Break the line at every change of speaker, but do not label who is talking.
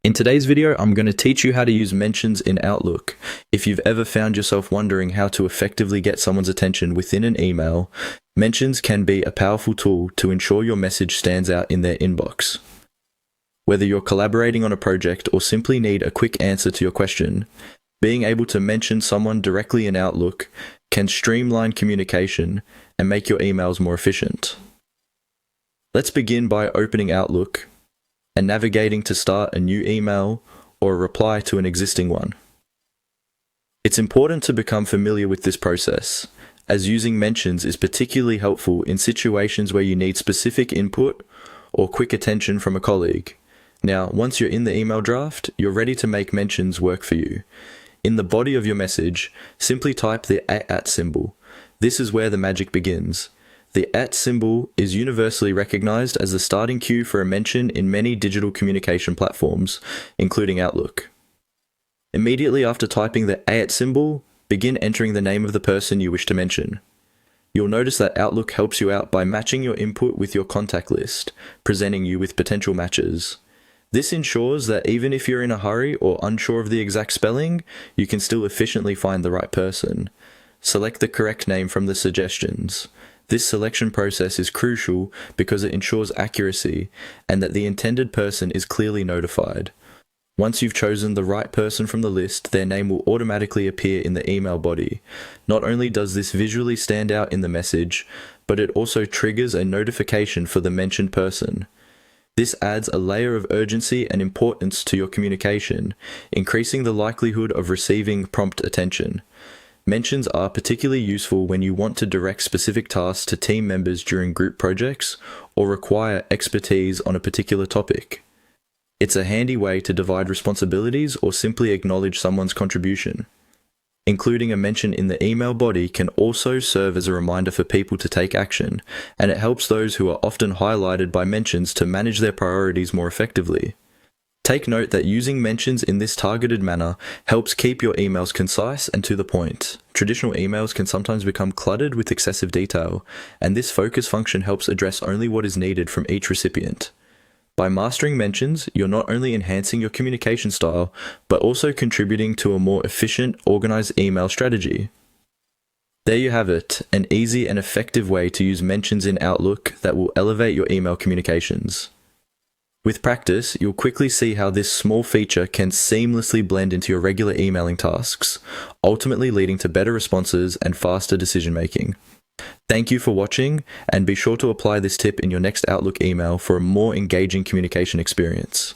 In today's video, I'm going to teach you how to use mentions in Outlook. If you've ever found yourself wondering how to effectively get someone's attention within an email, mentions can be a powerful tool to ensure your message stands out in their inbox. Whether you're collaborating on a project or simply need a quick answer to your question, being able to mention someone directly in Outlook can streamline communication and make your emails more efficient. Let's begin by opening Outlook and navigating to start a new email or a reply to an existing one. It's important to become familiar with this process, as using mentions is particularly helpful in situations where you need specific input or quick attention from a colleague. Now, once you're in the email draft, you're ready to make mentions work for you. In the body of your message, simply type the @ symbol. This is where the magic begins. The @ symbol is universally recognized as the starting cue for a mention in many digital communication platforms, including Outlook. Immediately after typing the @ symbol, begin entering the name of the person you wish to mention. You'll notice that Outlook helps you out by matching your input with your contact list, presenting you with potential matches. This ensures that even if you're in a hurry or unsure of the exact spelling, you can still efficiently find the right person. Select the correct name from the suggestions. This selection process is crucial because it ensures accuracy and that the intended person is clearly notified. Once you've chosen the right person from the list, their name will automatically appear in the email body. Not only does this visually stand out in the message, but it also triggers a notification for the mentioned person. This adds a layer of urgency and importance to your communication, increasing the likelihood of receiving prompt attention. Mentions are particularly useful when you want to direct specific tasks to team members during group projects or require expertise on a particular topic. It's a handy way to divide responsibilities or simply acknowledge someone's contribution. Including a mention in the email body can also serve as a reminder for people to take action, and it helps those who are often highlighted by mentions to manage their priorities more effectively. Take note that using mentions in this targeted manner helps keep your emails concise and to the point. Traditional emails can sometimes become cluttered with excessive detail, and this focus function helps address only what is needed from each recipient. By mastering mentions, you're not only enhancing your communication style, but also contributing to a more efficient, organized email strategy. There you have it, an easy and effective way to use mentions in Outlook that will elevate your email communications. With practice, you'll quickly see how this small feature can seamlessly blend into your regular emailing tasks, ultimately leading to better responses and faster decision-making. Thank you for watching, and be sure to apply this tip in your next Outlook email for a more engaging communication experience.